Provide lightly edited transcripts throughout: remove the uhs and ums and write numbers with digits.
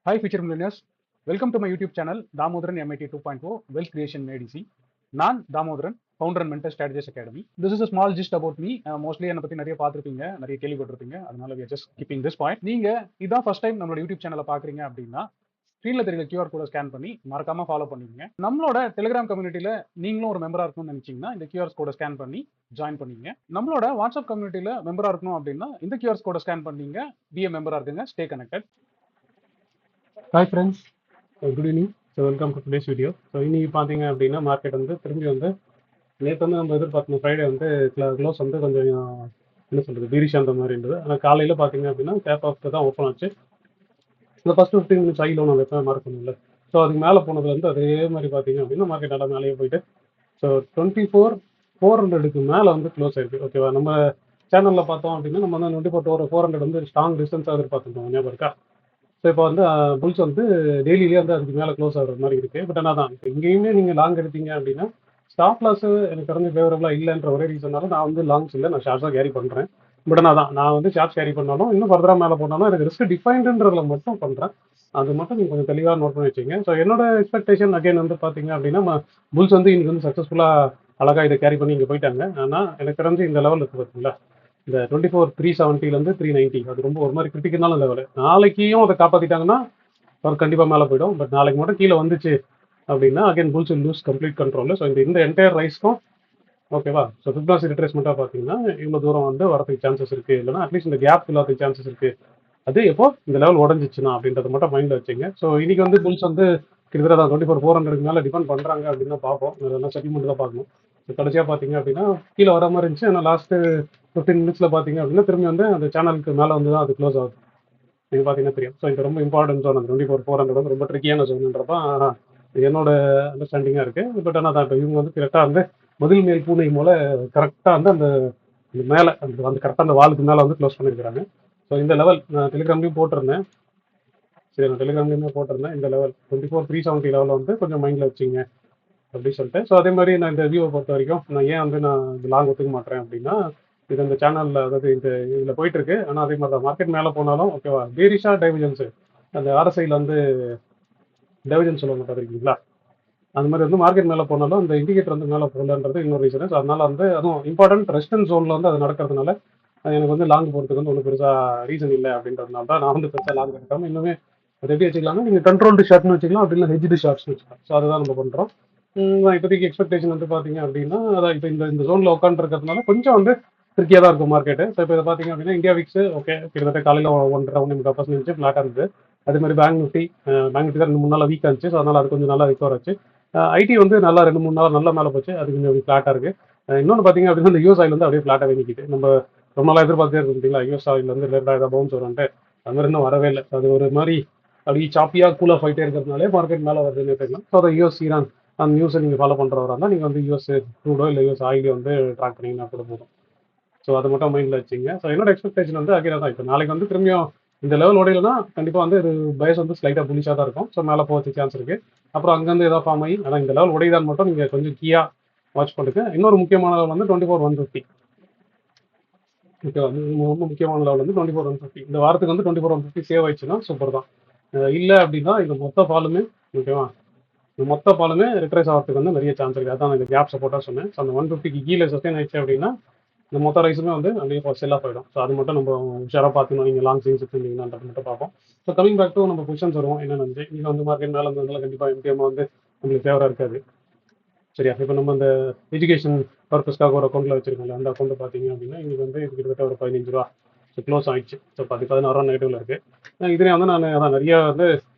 Hi, future millionaires. Welcome to my YouTube channel, Damodaran MIT 2.0 Wealth Creation ADC. நான் Damodaran, founder and mentor strategies academy. This is a small gist about me. Mostly என்னை பற்றி நிறைய பார்த்துருப்பீங்க, நிறைய கேள்விப்பட்டிருப்பீங்க. அதனால we are just keeping this point. நீங்க இதான் ஃபர்ஸ்ட் டைம் நம்மளோட யூடியூப் சேனலை பார்க்குறீங்க அப்படின்னா ஸ்க்ரீனில் தெரியல QR கோட ஸ்கேன் பண்ணி மறக்காம ஃபாலோ பண்ணிக்கங்க. நம்மளோட டெலிகிராம் கம்யூனிட்டியில் நீங்களும் ஒரு மெம்பராக இருக்கணும்னு நினைச்சீங்கன்னா இந்த QR கோட ஸ்கேன் பண்ணி ஜாயின் பண்ணிங்க. நம்மளோட வாட்ஸ்அப் கம்யூனிட்டியில் மெம்பராக இருக்கணும் அப்படின்னா இந்த QR கோட ஸ்கேன் பண்ணீங்க, பிஏ மெம்பராக இருக்குங்க, stay connected. Hi friends, good evening. So welcome to today's video. So இன்னைக்கு பார்த்தீங்க அப்படின்னா மார்க்கெட் வந்து திரும்பி வந்து நேற்று வந்து நம்ம எதிர்பார்த்தோம் ஃப்ரைடே வந்து க்ளோஸ் வந்து கொஞ்சம் என்ன சொல்கிறது பீரிஷ் அந்த மாதிரி இருந்தது. ஆனால் காலையில் பார்த்தீங்க அப்படின்னா கேப் ஆஃப் தான் ஓப்பன் ஆச்சு. இந்த ஃபஸ்ட் 15 மினிட்ஸ் ஐ லோன் அந்த மார்க் பண்ணல. ஸோ அதுக்கு மேலே போனதுலேருந்து அதே மாதிரி பார்த்தீங்க அப்படின்னா மார்க்கெட் நல்லா மேலேயே போயிட்டு ஸோ 24,400க்கு மேலே வந்து க்ளோஸ் ஆயிருக்கு. ஓகேவா, நம்ம சேனலில் பார்த்தோம் அப்படின்னா நம்ம வந்து 24,400 வந்து ஸ்ட்ராங் டிஸ்டன்ஸாக எதிர்பார்த்துருக்கோம், ஞாபகம் இருக்கா? ஸோ இப்போ வந்து புல்ஸ் வந்து டெய்லியிலே வந்து அதுக்கு மேலே க்ளோஸ் ஆகிற மாதிரி இருக்குது. பட் ஆனால் தான் இப்போ இங்கேயுமே நீங்கள் லாங் எடுத்தீங்க அப்படின்னா ஸ்டாப் லாஸ் எனக்கு தெரிஞ்சு ஃபேவரபுளாக இல்லைன்ற ஒரே ரீசனால நான் வந்து லாங்ஸ் இல்லை, நான் ஷார்ட்ஸாக கேரி பண்ணுறேன். பட் ஆனால் தான் நான் வந்து ஷார்ட்ஸ் கேரி பண்ணாலும் இன்னும் ஃபர்தராக மேலே போனாலும் எனக்கு ரிஸ்க் டிஃபைன்டுன்றதுல மட்டும் பண்ணுறேன். அது மட்டும் நீங்கள் கொஞ்சம் தெளிவாக நோட் பண்ணி வச்சுங்க. ஸோ என்னோட எக்ஸ்பெக்டேஷன் அகைன் வந்து பார்த்தீங்க அப்படின்னா புல்ஸ் வந்து இன்னைக்கு வந்து சக்ஸஸ்ஃபுல்லாக அழகாக இதை கேரி பண்ணி இங்கே போயிட்டாங்க. ஆனால் எனக்கு தெரிஞ்சு இந்த லெவல் இருக்குது பார்த்தீங்களா, இந்த 24,370 390 அது ரொம்ப ஒரு மாதிரி கிரிட்டிக்கலான லெவல். நாளைக்கும் அதை காப்பாற்றிட்டாங்கன்னா அவர் கண்டிப்பாக மேலே போயிடும். பட் நாளைக்கு மட்டும் கீழே வந்துச்சு அப்படின்னா again bulls will lose complete control. So இந்த என்டையர் ரைஸ்க்கும் ஓகேவா. ஸோ ஃபிப்னாசி ரிட்ரேஸ்மெண்ட்டாக பார்த்தீங்கன்னா இவ்வளோ தூரம் வந்து வரதுக்கு சான்சஸ் இருக்குது, இல்லைனா அட்லீஸ்ட் இந்த கேப் இல்லாத சான்சஸ் இருக்குது. அது எப்போ இந்த லெவல் உடஞ்சிச்சுன்னா அப்படின்றத மட்டும் மைண்டில் வச்சுங்க. ஸோ இன்னைக்கு வந்து புல்ஸ் வந்து கிட்டத்தட்ட 24,400 மேலே டிபெண்ட் பண்ணுறாங்க அப்படின்னா பார்ப்போம். அதெல்லாம் செட்டில்மெண்ட் தான் பார்க்கணும். ஸோ கடைசியாக பார்த்தீங்க அப்படின்னா கீழே வர மாதிரி இருந்துச்சு. ஆனால் லாஸ்ட்டு 15 மினிட்ஸில் பார்த்தீங்க அப்படின்னா திரும்பி வந்து அந்த சேனலுக்கு மேலே வந்து தான் அது க்ளோஸ் ஆகுது. நீங்கள் பார்த்தீங்கன்னா தெரியும். ஸோ இது ரொம்ப இம்பார்ட்டன்ட் ஜோன். அந்த 24,400 வந்து ரொம்ப ட்ரிக்கியான ஜோன்ன்றதான் என்னோட அண்டர்ஸ்டாண்டிங்காக இருக்குது. பட் ஆனால் தான் இப்போ இவங்க வந்து கரெக்டாக வந்து முதல் மேல் பூனை போல கரெக்டாக வந்து அந்த மேலே அந்த கரெக்டாக அந்த வாலுக்கு மேலே வந்து க்ளோஸ் பண்ணியிருக்கிறாங்க. ஸோ இந்த லெவல் நான் டெலிகிராம்லையும் போட்டிருந்தேன். சரி, நான் டெலிகிராம்லேயுமே போட்டிருந்தேன். இந்த லெவல் 24,370 லெவலில் வந்து கொஞ்சம் மைண்டில் வச்சுங்க அப்படின்னு சொல்லிட்டு. ஸோ அதே மாதிரி நான் இந்த வியூவை பொறுத்த வரைக்கும் நான் ஏன் வந்து நான் இந்த லாங் ஒத்துக்க மாட்டேன் அப்படின்னா இது இந்த சேனலில் அதாவது இந்த இதில் போயிட்டு இருக்கு. ஆனால் அதே மாதிரி தான் மார்க்கெட் மேலே போனாலும் ஓகேவா பேரிஷா டைவர்ஜன்ஸ் அந்த ஆர்எஸ்ஐயில் வந்து டைவர்ஜன்ஸ் சொல்லுவாங்க பார்த்துருக்கீங்களா, அந்த மாதிரி வந்து மார்க்கெட் மேலே போனாலும் அந்த இண்டிகேட்டர் வந்து மேலே போகலன்றது இன்னொரு ரீசன். ஸோ அதனால வந்து அதுவும் இம்பார்ட்டன்ட் ரெஸ்டன் ஜோனில் வந்து அது நடக்கிறதுனால எனக்கு வந்து லாங் போகிறதுக்கு வந்து ஒன்றும் பெருசாக ரீசன் இல்லை அப்படின்றதுனால தான் நான் வந்து பெருசாக லாங் எடுக்காமல் இன்னுமே ரெடி வச்சுக்கலாம்னா நீங்கள் கண்ட்ரோல்டு ஷார்ட்னு வச்சுக்கலாம், அப்படின்னா ஹெஜ்டு ஷார்ட்ஸ்னு வச்சுக்கலாம். ஸோ அதுதான் நம்ம பண்ணுறோம். இப்போதைக்கு எக்ஸ்பெக்டேஷன் வந்து பார்த்தீங்க அப்படின்னா அதான் இப்போ இந்த ஜோனில் உட்காந்துருக்கிறதுனால கொஞ்சம் வந்து ட்ரிக்கியாக தான் இருக்கும் மார்க்கெட்டு. ஸோ இப்போ இதை பார்த்தீங்க அப்படின்னா இந்தியா விக்ஸ் ஓகே கிட்டத்தட்ட காலையில் 1.5% ஃப்ளாட்டாக இருந்தது. அதே மாதிரி பேங்க் நிஃப்டி தான் 2-3 நாள் வீக்காக இருந்துச்சு. ஸோ அதனால் அது கொஞ்சம் நல்லா ரிகவர் ஆச்சு. ஐடி வந்து நல்லா 2-3 நாள் நல்லா மேலே போச்சு, அது கொஞ்சம் ஃப்ளாட்டாக இருக்குது. இன்னொன்று பார்த்தீங்க அப்படின்னா இந்த யூஎஸ் ஆயில் வந்து அப்படியே ஃப்ளாட்டாகவே நிற்கிது. நம்ம ரொம்ப நாளாக எதிர்பார்த்தே இருக்கீங்களா யூஎஸ் ஆயில் வந்து 2,000 பவுன்ஸ் வரும்ட்டு, அது மாதிரி இன்னும் வரவே இல்லை. அது ஒரு மாதிரி அப்படி சாப்பியாக கூலாக ஆகிட்டே இருக்கிறதுனாலே மார்க்கெட் மேலே வருதுன்னு தெரியலாம். ஸோ அதை யூஎஸ் ஈரான் அந்த நியூஸை நீங்கள் ஃபாலோ பண்ணுறவராக இருந்தால் நீங்கள் வந்து யூஎஸ் க்ரூடோ இல்லை யூஎஸ் ஆயிலோ வந்து ட்ராக் பண்ணிங்கன்னா கூட போதும். ஸோ அதை மட்டும் மைண்டில் வச்சுங்க. ஸோ என்னோட எக்ஸ்பெக்டேஷன் வந்து அகைனாக தான் இப்போ நாளைக்கு வந்து திரும்பியும் இந்த லெவல் உடையிலனா கண்டிப்பாக வந்து இது பயஸ் வந்து ஸ்லைட்டாக புலிஷாக தான் இருக்கும். ஸோ மேலே போகிறதுக்கு சான்ஸ் இருக்குது. அப்புறம் அங்கேருந்து ஏதாவது ஃபார்ம் ஆகி ஆனால் இந்த லெவல் உடையதான் மட்டும் நீங்கள் கொஞ்சம் கீயாக வாட்ச் பண்ணுங்க. இன்னொரு முக்கியமான லெவல் வந்து 24,150. ஓகே, ரொம்ப முக்கியமான லெவல் வந்து 24,150. இந்த வாரத்துக்கு வந்து 24,150 சேவ் ஆயிடுச்சுன்னா சூப்பர் தான். இல்லை அப்படின்னா இந்த மொத்த ஃபாலுமே ஓகேவா, இந்த மொத்த பாலுமே ரிட்ரேஸ் ஆகிறதுக்கு வந்து நிறைய சான்ஸ் இருக்குது. அதான் இந்த கேப் சப்போர்ட்டாக சொன்னேன். ஸோ அந்த 150க்கு கீழே சஸ்டெயின் ஆயிடுச்சு அப்படின்னா இந்த மொத்த ரைஸுமே வந்து அப்படியே செல்லாக போயிடும். ஸோ அது மட்டும் நம்ம உஷாராக பார்த்துக்கணும். நீங்கள் லாங் சீன்ஸ் எடுத்துருந்தீங்கன்றது மட்டும் பார்ப்போம். ஸோ கமிங் பேக் டு நம்ம பொசிஷன்ஸ் வருவோம். என்னென்னு வந்து நீங்கள் வந்து மார்க்கெட் மேலே இருந்ததுனால கண்டிப்பாக எம்டிஎம் வந்து உங்களுக்கு ஃபேவராக இருக்காது. சரியா, இப்போ நம்ம அந்த எஜுகேஷன் பர்பஸ்க்காக ஒரு அக்கௌண்ட்டில் வச்சிருக்கோம்ல, அந்த அக்கௌண்ட்டு பார்த்தீங்க அப்படின்னா இன்றைக்கி வந்து இது கிட்டத்தட்ட ஒரு 15 ரூபா ஸோ க்ளோஸ் ஆயிடுச்சு. ஸோ 16 ரூபா நெகட்டிவில் இருக்குது. இதுலேயே வந்து நான் அதான் நிறையா வந்து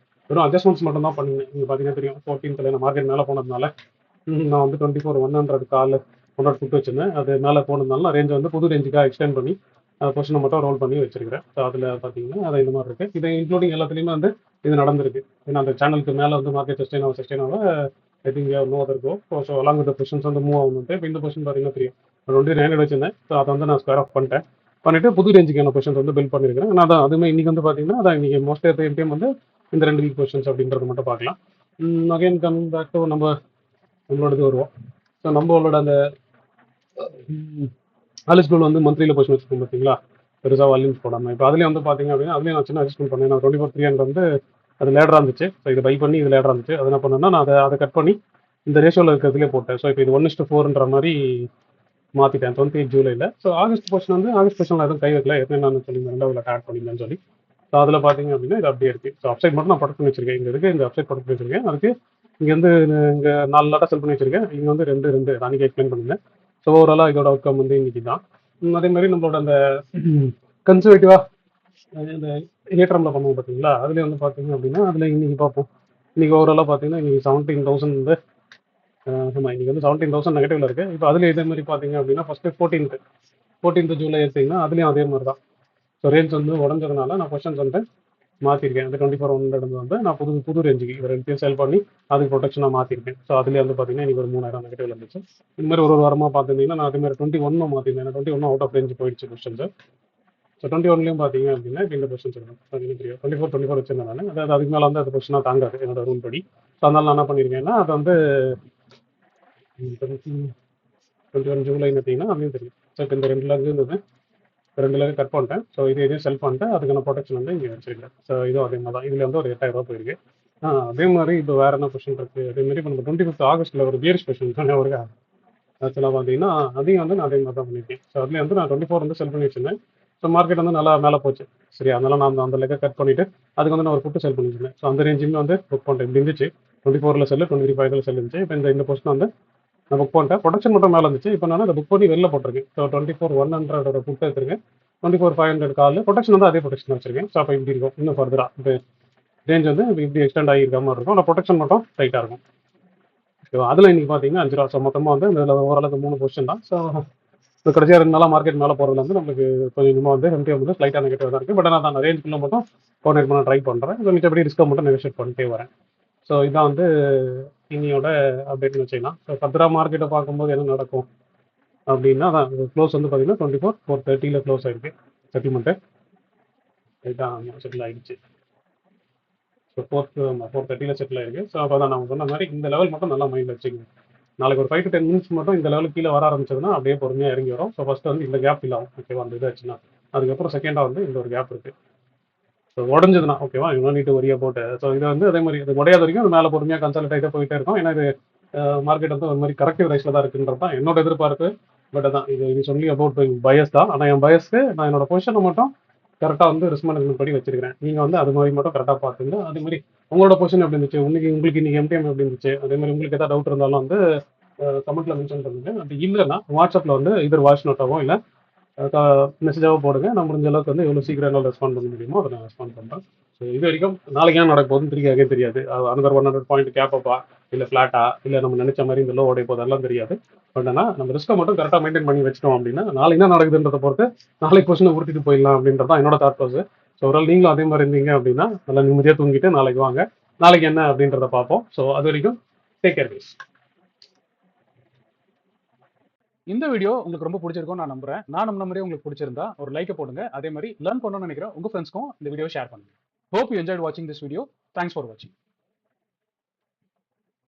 வெறும் அட்ஜஸ்ட்மெண்ட்ஸ் மட்டும் தான் பண்ணினேன். நீங்கள் பார்த்தீங்கன்னா தெரியும் 14th நான் மார்க்கெட் மேலே போனதுனால நான் வந்து 24,100 கால் 100 ஃபுட் வச்சுருந்தேன். அது மேலே போனதுனால நான் ரேஞ்சை வந்து புது ரேஞ்சுக்காக எக்ஸ்டெண்ட் பண்ணி பொசிஷனை மட்டும் ரோல் பண்ணி வச்சிருக்கிறேன். ஸோ அதில் பார்த்தீங்கன்னா அது இந்த மாதிரி இருக்குது. இது இன்க்ளூடிங் எல்லாத்துலேயுமே வந்து இது நடந்திருக்கு. ஏன்னா அந்த சேனலுக்கு மேலே வந்து மார்க்கெட் சஸ்டெயின் ஆக I think no other go. So along with positions வந்து மூவ் ஆகணுன்ட்டு இப்போ இந்த பொசிஷன் பார்த்தீங்கன்னா தெரியும் 2900 வச்சிருந்தேன். ஸோ அதை வந்து நான் ஸ்கொயர் ஆஃப் பண்ணிட்டு புது ரேஞ்சுக்கான பொசிஷன்ஸ் வந்து பில்ட் பண்ணியிருக்கிறேன். நான் தான் அதுவுமே இன்றைக்கி வந்து பார்த்தீங்கன்னா அதான் இன்றைக்கி மோஸ்ட் ஆஃப் டைம் வந்து இந்த 2 வீக் பொசிஷன்ஸ் அப்படின்றத மட்டும் பார்க்கலாம். அகைன் கமிங் பேக் டு நம்மளோடது வருவோம். ஸோ நம்மளோட அந்த ஆலிஸ் கோல் வந்து மந்த்லியில் பொசிஷன் வச்சுருக்கோம் பார்த்தீங்களா, பெருசாக வால்யூம்ஸ் போடாமல். இப்போ அதுலேயும் வந்து பார்த்தீங்க அப்படின்னா அதுலேயும் நான் சின்ன அட்ஜஸ்ட்மெண்ட் பண்ணேன். நான் 24,300 வந்து அது லேடராக இருந்துச்சு. ஸோ இதை பை பண்ணி இது லேடராக இருந்துச்சு. அது என்ன பண்ணேன்னா நான் அதை கட் பண்ணி இந்த ரேஷியோவில் இருக்கிறதுலே போட்டேன். ஸோ இப்போ இது 1:4ன்ற மாதிரி மாற்றிட்டேன் 28 ஜூலையில். ஸோ ஆகஸ்ட் பொசிஷன் வந்து ஆகஸ்ட் பொசிஷனில் எதுவும் கை வைக்கல. ஏற்கனவே நான் சொல்லியிருந்தேன் 2வது ஆட் பண்ணிங்கன்னு சொல்லி. ஸோ அதில் பார்த்தீங்க அப்படின்னா இது அப்படியே இருக்குது. ஸோ அப்சைட் மட்டும் நான் படத்து பண்ணி வச்சிருக்கேன். இங்கே இருக்குது, இந்த அப்சைட் படத்து வச்சிருக்கேன். அதுக்கு இங்கே வந்து இங்கே 4 லாட்டாக செல் பண்ணி வச்சிருக்கேன். இங்கே வந்து 2 அன்றைக்கி எக்ஸ்பிளைன் பண்ணியிருந்தேன். ஸோ ஓவராலாக இதோட அவுட்கம் வந்து இன்னைக்கு தான். அதே மாதிரி நம்மளோட அந்த கன்சர்வேட்டிவாக இந்த ஏற்றம்ல பண்ணுவோம் பார்த்தீங்களா, அதுலேயே வந்து பார்த்தீங்க அப்படின்னா அதில் இன்னைக்கு பார்ப்போம். இன்னைக்கு ஓவராலாக பார்த்தீங்கன்னா இன்னைக்கு 17,000 வந்து ஆமாம், இன்னைக்கு வந்து 17,000 நெகட்டிவ்ல இருக்கு. இப்போ அதுல இதே மாதிரி பார்த்தீங்க அப்படின்னா ஃபர்ஸ்ட் 14th ஜூலை எடுத்தீங்கன்னா அதுலேயும் அதே மாதிரி தான். ஸோ ரேஞ்ச் வந்து உடஞ்சதுனால நான் கொஸ்டின்ஸ் வந்து மாற்றிருக்கேன். அந்த 2400 வந்து நான் புது ரேஞ்சுக்கு இது ரெண்டுத்தையும் செல் பண்ணி அதுக்கு ப்ரொடெக்ஷனாக மாற்றிருக்கேன். ஸோ அதுலேயே வந்து பார்த்தீங்கன்னா இன்னைக்கு ஒரு 3000 நெகட்டிவ்ல இருந்துச்சு. இந்த மாதிரி ஒரு வாரமாக பார்த்துருந்தீங்கன்னா நான் அதே மாதிரி 21 மாற்றிருந்தேன். 21 அவுட் ஆஃப் ரேஞ்ச் போயிடுச்சு கொஸ்டின்ஸ். ஸோ 21லையும் பார்த்தீங்க அப்படின்னா இப்போ இந்த கொஸ்டின்ஸ் இருக்கும். தெரியும் 24 வச்சிருந்தேன் நான். அதாவது அதுக்கு மேலே வந்து அது கொஸ்டினாக தாங்காது என்னோட ரூல் படி. ஸோ அதனால நான் என்ன பண்ணியிருக்கேன்னா அதை வந்து 21 ஜூலை பார்த்தீங்கன்னா அதுலேயும் தெரியும். ஸோ இப்போ இந்த 2 லேக் இருந்தது, 2 லேக் கட் பண்ணிட்டேன். ஸோ இதையும் செல் பண்ணிட்டேன். அதுக்கான ப்ரொடெக்ஷன் வந்து இங்கே வச்சிருக்கேன். ஸோ இதுவும் அதே மாதிரி தான். இதில் வந்து ஒரு 8000 ரூபா போயிருக்கு. அதே மாதிரி இப்போ வேற என்ன கொஸ்டின் இருக்கு? அதே மாதிரி இப்போ நம்ம 25 ஆகஸ்ட்டில் ஒரு பியர் ஸ்பெஷல் சொன்னேன் ஒரு ஆக்சுவலாக பார்த்தீங்கன்னா அதையும் வந்து நான் அதே மாதிரி தான் பண்ணியிருக்கேன். ஸோ அதுலேயே வந்து நான் 24 வந்து செல் பண்ணி வச்சிருந்தேன். ஸோ மார்க்கெட் வந்து நல்லா மேலே போச்சு. சரி, அதனால நான் அந்த லெக்கை கட் பண்ணிவிட்டு அதுக்கு வந்து நான் ஒரு புட்டு செல் பண்ணியிருந்தேன். ஸோ அந்த ரேஞ்சுமே வந்து புக் பண்ணிட்டேன். இப்படி இருந்துச்சு 24ல் செல்லு, 25ல் செல் இருந்துச்சு. இப்போ இந்த பொசிஷன் வந்து நான் புக் பண்ணிட்டேன். ப்ரொடக்ஷன் மட்டும் மேலே இருந்துச்சு. இப்போ நான் அதை புக் பண்ணி வெளில போட்டிருக்கேன். ஸோ 24,100 புக் எடுத்துருக்கேன். 24,500 கால் ப்ரொடக்ஷன் வந்து அதே ப்ரொடக்ஷன் வச்சிருக்கேன். ஸோ அப்போ இப்படி இருக்கும் இன்னும் ஃபர்தராக இப்போ ரேஞ்ச் வந்து இப்படி எக்ஸ்டெண்ட் ஆகியிருக்க மாதிரி இருக்கும். ஆனால் ப்ரொடக்ஷன் மட்டும் டைட்டாக இருக்கும். ஓகேவா? அதில் இன்னைக்கு பார்த்தீங்கன்னா 5 ரூபா. ஸோ மொத்தமாக வந்து இதில் ஓரளவுக்கு 3 பொசிஷன் தான். ஸோ இப்போ கடைசியாக 2 நாளாக மார்க்கெட் மேலே போகிறதுல வந்து நமக்கு கொஞ்சம் கொஞ்சமாக வந்து எம்டிஎம் வந்து ஸ்லைட்டாக நெகட்டிவ் தான் இருக்குது. பட் ஆனால் நான் ரேஞ்சுக்குள்ளே மட்டும் கோஆர்டினேட் பண்ண ட்ரை பண்ணுறேன். ஸோ மிச்சப்படி ரிஸ்க்கை மட்டும் நெகோஷியேட் பண்ணிட்டே வரேன். ஸோ இதான் வந்து இன்னையோட அப்டேட்னு வச்சுக்கலாம். ஸோ ஃபர்தராக மார்க்கெட்டை பார்க்கும்போது என்ன நடக்கும் அப்படின்னா தான் க்ளோஸ் வந்து பார்த்தீங்கன்னா 24,430 க்ளோஸ் ஆயிருக்கு செட்டில்மெண்ட்டு. இதுதான் செட்டில் ஆகிடுச்சு. ஸோ 430 செட்டில் ஆயிருக்கு. ஸோ அப்போ தான் நான் சொன்ன மாதிரி இந்த லெவல் மட்டும் நல்லா மைண்டில் வச்சுக்கோங்க. நாளைக்கு ஒரு 5 to 10 மினிட்ஸ் மட்டும் இந்த லெவலுக்கு கீழே வர ஆரம்பிச்சதுன்னா அப்படியே பொறுமையாக இறங்கி வரும். ஸோ ஃபர்ஸ்ட் வந்து இந்த கேப் ஃபில் ஆகும். ஓகேவா? அந்த இது ஆச்சுன்னா அதுக்கப்புறம் செகண்டாக வந்து இந்த ஒரு கேப் இருக்குது. ஸோ உடஞ்சதுன்னா ஓகேவா, இவ்வளோ நீட்டு வரியா போட்டு ஸோ இதை வந்து அதே மாதிரி இது உடையாத வரைக்கும் அது மேலே பொறுமையாக கன்சல்டேட்டாக போயிட்டே இருக்கும். ஏன்னா இது மார்க்கெட் வந்து ஒரு மாதிரி கரெக்டிவ் ரைஸில் தான் இருக்குன்றது தான் என்னோட எதிர்பார்ப்பு. பட் அதான் இது சொல்லி அபவுட் பயஸ் தான். ஆனால் என் பயஸ்க்கு நான் என்னோட பொசிஷனை மட்டும் கரெக்டாக வந்து ரிஸ்க் மேனேஜ்மெண்ட் படி வச்சிருக்கிறேன். நீங்கள் வந்து அது மாதிரி மட்டும் கரெக்டாக பார்த்துங்க. அதே மாதிரி உங்களோட பொசிஷன் எப்படி இருந்துச்சு, உங்களுக்கு இன்னைக்கு எம்டிஎம் எப்படி இருந்துச்சு, அதே மாதிரி உங்களுக்கு எதாவது டவுட் இருந்தாலும் வந்து கமெண்ட்ல மென்ஷன் பண்ணுங்க. அப்படி இல்லைன்னா வாட்ஸ்அப்பில் வந்து இதர் வாய்ஸ் நோட்டாவோ இல்லை மெசேஜாவோ போடுங்க. நான் முடிஞ்ச அளவுக்கு வந்து எவ்வளோ சீக்கிரம் என்னால் ரெஸ்பாண்ட் பண்ண முடியுமோ அதை நான் ரெஸ்பாண்ட் பண்ணுறேன். ஸோ இது வரைக்கும் நாளைக்கு என்ன நடக்க போகுதுன்னு தெரியாதே தெரியாது. அனதர் 100 பாயிண்ட் கேப்பப்பா இல்லை ஃப்ளாட்டா இல்லை நம்ம நினைச்ச மாதிரி இந்த லோ உடைய போது அதெல்லாம் தெரியாது. பட் ஆனால் நம்ம ரிஸ்க்கை மட்டும் கரெக்டாக மெயின்டைன் பண்ணி வச்சிட்டோம் அப்படின்னா நாளைக்கு என்ன நடக்குதுன்றதை பொறுத்து நாளைக்கு பொசிஷனை உருட்டிட்டு போயிடலாம் அப்படின்றது தான் என்னோட தாட் ப்ராசஸ். ஸோ ஒரு நீங்களும் அதே மாதிரி இருந்தீங்க அப்படின்னா நல்லா நிம்மதியாக தூங்கிட்டு நாளைக்கு வாங்க. நாளைக்கு என்ன அப்படின்றத பார்ப்போம். ஸோ அது வரைக்கும் டேக் கேர் கைஸ். இந்த வீடியோ உங்களுக்கு ரொம்ப பிடிச்சிருக்கும் நான் நம்புறேன். நான் நம்ம மாதிரியே உங்களுக்கு பிடிச்சிருந்தா ஒரு லைக்கை போடுங்க. அதே மாதிரி லேர்ன் பண்ணணும்னு நினைக்கிற உங்க ஃப்ரெண்ட்ஸ்க்கும் இந்த வீடியோ ஷேர் பண்ணுங்க. Hope you enjoyed watching this video. Thanks for watching.